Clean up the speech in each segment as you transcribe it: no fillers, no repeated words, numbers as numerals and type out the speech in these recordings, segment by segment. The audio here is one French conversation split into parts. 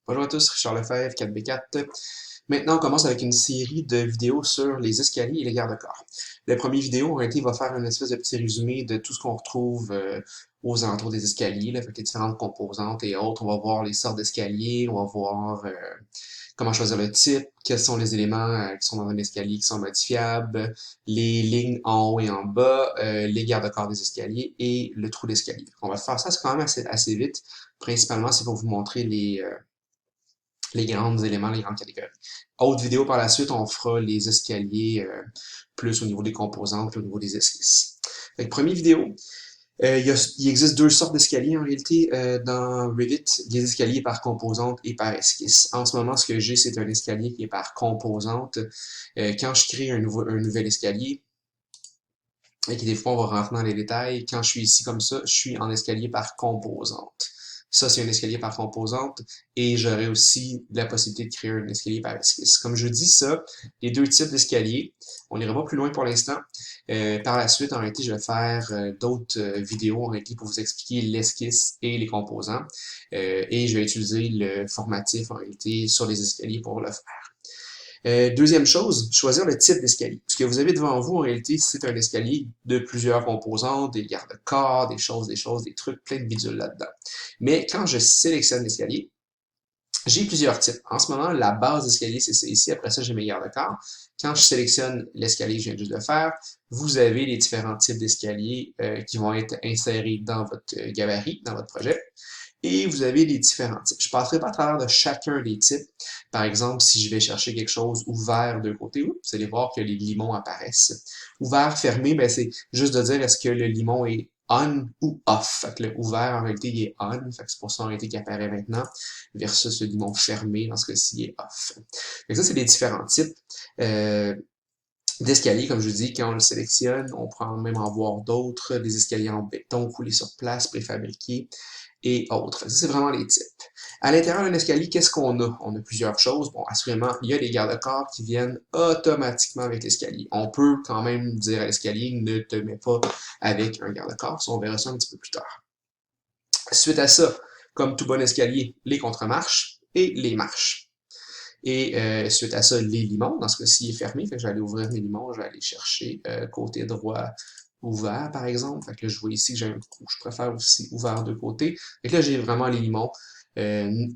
Bonjour à tous, Richard Lefebvre, 4B4. Maintenant, on commence avec une série de vidéos sur les escaliers et les garde-corps. La première vidéo, en réalité, va faire une espèce de petit résumé de tout ce qu'on retrouve aux alentours des escaliers, là, avec les différentes composantes et autres. On va voir les sortes d'escaliers, on va voir comment choisir le type, quels sont les éléments qui sont dans un escalier qui sont modifiables, les lignes en haut et en bas, les garde-corps des escaliers et le trou d'escalier. On va faire ça, c'est quand même assez vite. Principalement, c'est pour vous montrer les grands éléments, les grandes catégories. Autre vidéo par la suite, on fera les escaliers plus au niveau des composantes, plus au niveau des esquisses. Fait que première vidéo, il existe deux sortes d'escaliers en réalité dans Revit, des escaliers par composante et par esquisse. En ce moment, ce que j'ai, c'est un escalier qui est par composante. Quand je crée un nouvel escalier, et qui des fois on va rentrer dans les détails, quand je suis ici comme ça, je suis en escalier par composante. Ça, c'est un escalier par composante et j'aurai aussi la possibilité de créer un escalier par esquisse. Comme je dis ça, les deux types d'escaliers, on n'ira pas plus loin pour l'instant. Par la suite, en réalité, je vais faire d'autres vidéos en réalité pour vous expliquer l'esquisse et les composants. Et je vais utiliser le formatif en réalité sur les escaliers pour le faire. Deuxième chose, choisir le type d'escalier. Ce que vous avez devant vous, en réalité, c'est un escalier de plusieurs composantes, des garde-corps, des trucs, plein de bidules là-dedans. Mais quand je sélectionne l'escalier, j'ai plusieurs types. En ce moment, la base d'escalier, c'est ça ici. Après ça, j'ai mes garde-corps. Quand je sélectionne l'escalier que je viens juste de faire, vous avez les différents types d'escaliers qui vont être insérés dans votre gabarit, dans votre projet et vous avez les différents types. Je ne passerai pas à travers de chacun des types. Par exemple, si je vais chercher quelque chose ouvert d'un côté, vous allez voir que les limons apparaissent. Ouvert, fermé, ben c'est juste de dire est-ce que le limon est on ou off. Fait que le ouvert, en réalité, il est on. Fait que c'est pour ça, en réalité, qu'il apparaît maintenant, versus le limon fermé, dans ce cas-ci, il est off. Fait que ça, c'est les différents types. D'escaliers, comme je vous dis, quand on le sélectionne, on peut même en voir d'autres, des escaliers en béton coulés sur place, préfabriqués et autres. Ça, c'est vraiment les types. À l'intérieur d'un escalier, qu'est-ce qu'on a? On a plusieurs choses. Bon, assurément, il y a des garde-corps qui viennent automatiquement avec l'escalier. On peut quand même dire à l'escalier, ne te mets pas avec un garde-corps. Ça, on verra ça un petit peu plus tard. Suite à ça, comme tout bon escalier, les contre-marches et les marches. Et suite à ça, les limons. Dans ce cas-ci, il est fermé. Fait que je vais aller ouvrir mes limons. Je vais aller chercher côté droit ouvert, par exemple. Fait que là, je vois ici que j'ai un coup. Je préfère aussi ouvert de côté. Fait que là, j'ai vraiment les limons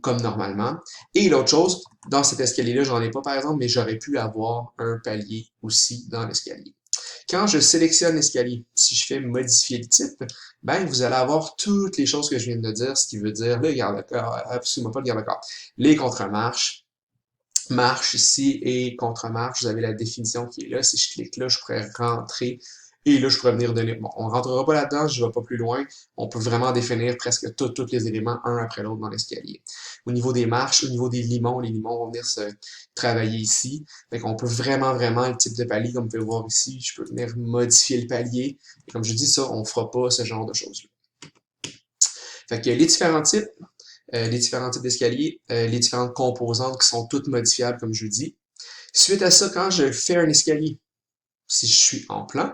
comme normalement. Et l'autre chose, dans cet escalier-là, j'en ai pas, par exemple, mais j'aurais pu avoir un palier aussi dans l'escalier. Quand je sélectionne l'escalier, si je fais modifier le type, ben, vous allez avoir toutes les choses que je viens de dire, ce qui veut dire le garde-corps, absolument pas le garde-corps, les contre-marches, marche ici et contre-marche, vous avez la définition qui est là. Si je clique là, je pourrais rentrer et là, je pourrais venir donner. Bon, on ne rentrera pas là-dedans, je ne vais pas plus loin. On peut vraiment définir presque tous les éléments un après l'autre dans l'escalier. Au niveau des marches, au niveau des limons, les limons vont venir se travailler ici. Fait qu'on peut vraiment, le type de palier, comme vous pouvez voir ici, je peux venir modifier le palier. Et comme je dis ça, on ne fera pas ce genre de choses-là. Fait que les différents types d'escaliers, les différentes composantes qui sont toutes modifiables, comme je vous dis. Suite à ça, quand je fais un escalier, si je suis en plan,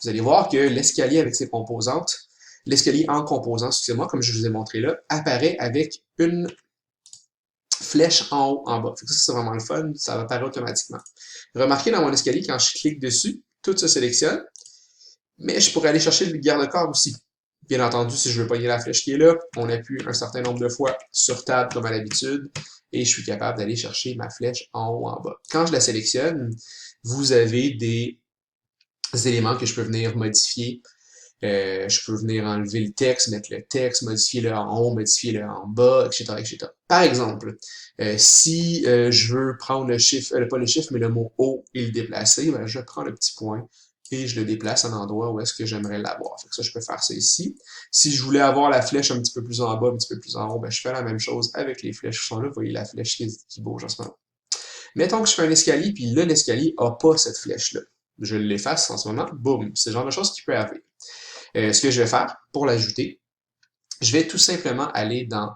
vous allez voir que l'escalier avec ses composantes, l'escalier en composants, excusez-moi, comme je vous ai montré là, apparaît avec une flèche en haut, en bas. Fait que ça, c'est vraiment le fun, ça apparaît automatiquement. Remarquez dans mon escalier, quand je clique dessus, tout se sélectionne, mais je pourrais aller chercher le garde-corps aussi. Bien entendu, si je veux pogner la flèche qui est là, on appuie un certain nombre de fois sur table comme à l'habitude et je suis capable d'aller chercher ma flèche en haut ou en bas. Quand je la sélectionne, vous avez des éléments que je peux venir modifier. Je peux venir enlever le texte, mettre le texte, modifier le en haut, modifier le en bas, etc., etc. Par exemple, si je veux prendre le chiffre, pas le chiffre, mais le mot haut et le déplacer, ben, je prends le petit point et je le déplace à un endroit où est-ce que j'aimerais l'avoir. Fait que ça, je peux faire ça ici. Si je voulais avoir la flèche un petit peu plus en bas, un petit peu plus en haut, ben, je fais la même chose avec les flèches qui sont là. Vous voyez la flèche qui bouge en ce moment. Mettons que je fais un escalier, puis là, l'escalier n'a pas cette flèche-là. Je l'efface en ce moment, boum, c'est le genre de choses qui peut arriver. Ce que je vais faire pour l'ajouter, je vais tout simplement aller dans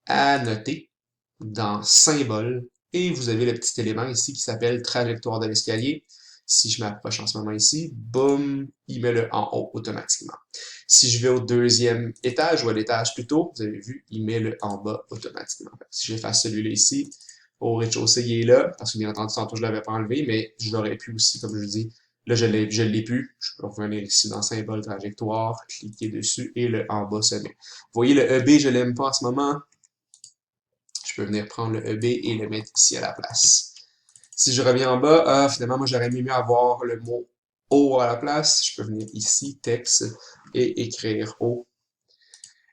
Annoter, dans Symboles, et vous avez le petit élément ici qui s'appelle Trajectoire de l'escalier. Si je m'approche en ce moment ici, boum, il met le en haut automatiquement. Si je vais au deuxième étage, ou à l'étage plutôt, vous avez vu, il met le en bas automatiquement. Si j'efface celui-là ici, au rez-de-chaussée, il est là, parce que bien entendu, tantôt, je l'avais pas enlevé, mais je l'aurais pu aussi, comme je vous dis. Là, je l'ai plus. Je peux revenir ici dans symbole trajectoire, cliquer dessus, et le en bas se met. Vous voyez, le EB, je l'aime pas en ce moment. Je peux venir prendre le EB et le mettre ici à la place. Si je reviens en bas, finalement, moi, j'aurais mieux avoir le mot O à la place. Je peux venir ici, texte, et écrire O,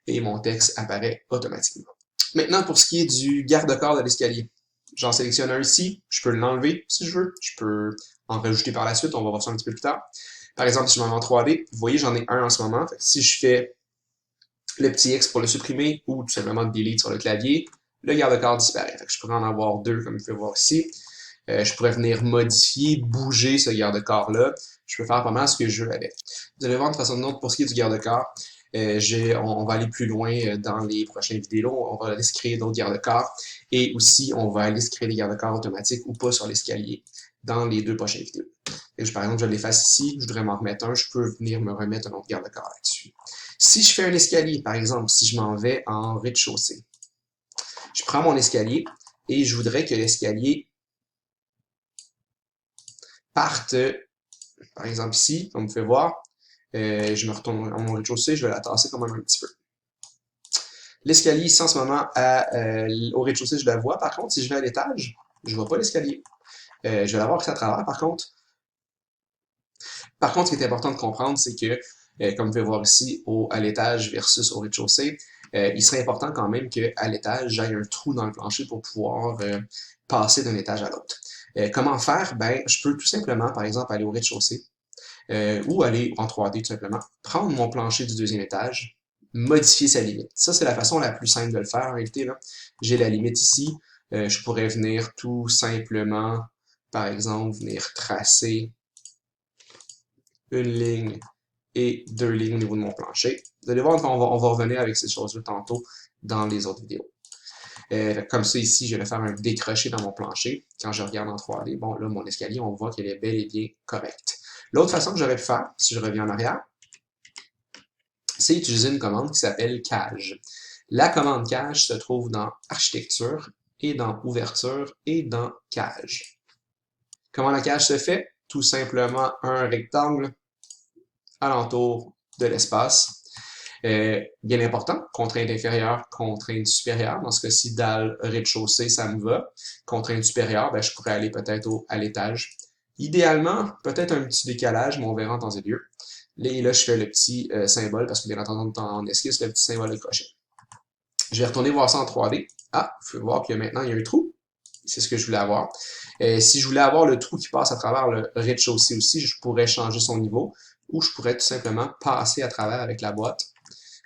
et mon texte apparaît automatiquement. Maintenant, pour ce qui est du garde-corps de l'escalier, j'en sélectionne un ici, je peux l'enlever si je veux, je peux en rajouter par la suite, on va voir ça un petit peu plus tard. Par exemple, si je m'en vais en 3D, vous voyez, j'en ai un en ce moment. Fait que si je fais le petit X pour le supprimer ou tout simplement delete sur le clavier, le garde-corps disparaît. Fait que je pourrais en avoir deux, comme vous pouvez voir ici. Je pourrais venir modifier, bouger ce garde-corps-là. Je peux faire pas mal ce que je veux avec. Vous allez voir de façon ou d'une autre, pour ce qui est du garde-corps, on va aller plus loin dans les prochaines vidéos. On va aller se créer d'autres garde-corps. Et aussi, on va aller se créer des garde-corps automatiques ou pas sur l'escalier dans les deux prochaines vidéos. Par exemple, je l'efface ici, je voudrais m'en remettre un, je peux venir me remettre un autre garde-corps là-dessus. Si je fais un escalier, par exemple, si je m'en vais en rez-de-chaussée, je prends mon escalier et je voudrais que l'escalier parte, par exemple ici, comme vous pouvez voir, je me retourne à mon rez-de-chaussée, je vais la tasser quand même un petit peu. L'escalier ici en ce moment, au rez-de-chaussée, je la vois. Par contre, si je vais à l'étage, je ne vois pas l'escalier. Je vais l'avoir à travers, par contre. Par contre, ce qui est important de comprendre, c'est que, comme vous pouvez voir ici, à l'étage versus au rez-de-chaussée, il serait important quand même qu'à l'étage, j'aille un trou dans le plancher pour pouvoir passer d'un étage à l'autre. Comment faire? Ben, je peux tout simplement, par exemple, aller au rez-de-chaussée ou aller en 3D tout simplement, prendre mon plancher du deuxième étage, modifier sa limite. Ça, c'est la façon la plus simple de le faire en réalité, là. J'ai la limite ici. Je pourrais venir tout simplement, par exemple, venir tracer une ligne et deux lignes au niveau de mon plancher. Vous allez voir on va revenir avec ces choses-là tantôt dans les autres vidéos. Comme ça, ici, je vais faire un décroché dans mon plancher. Quand je regarde en 3D, bon, là, mon escalier, on voit qu'il est bel et bien correct. L'autre façon que j'aurais pu faire, si je reviens en arrière, c'est utiliser une commande qui s'appelle cage. La commande cage se trouve dans architecture et dans ouverture et dans cage. Comment la cage se fait? Tout simplement un rectangle alentour de l'espace. Bien important, contrainte inférieure, contrainte supérieure. Dans ce cas-ci, dalle rez-de-chaussée, ça me va. Contrainte supérieure, ben, je pourrais aller peut-être à l'étage. Idéalement, peut-être un petit décalage, mais on verra en temps et lieu. Et là, je fais le petit symbole, parce que bien entendu, en esquisse, le petit symbole de crochet. Je vais retourner voir ça en 3D. Ah, vous pouvez voir que maintenant, il y a un trou. C'est ce que je voulais avoir. Si je voulais avoir le trou qui passe à travers le rez-de-chaussée aussi, je pourrais changer son niveau, ou je pourrais tout simplement passer à travers avec la boîte,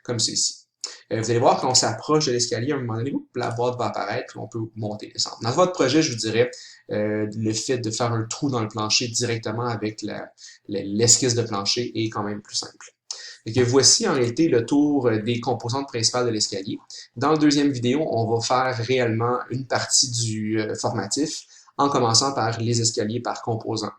comme ceci. Vous allez voir, quand on s'approche de l'escalier, à un moment donné, la boîte va apparaître, on peut monter et descendre. Dans votre projet, je vous dirais, le fait de faire un trou dans le plancher directement avec l'esquisse de plancher est quand même plus simple. Et que voici en réalité le tour des composantes principales de l'escalier. Dans la deuxième vidéo, on va faire réellement une partie du formatif en commençant par les escaliers par composants.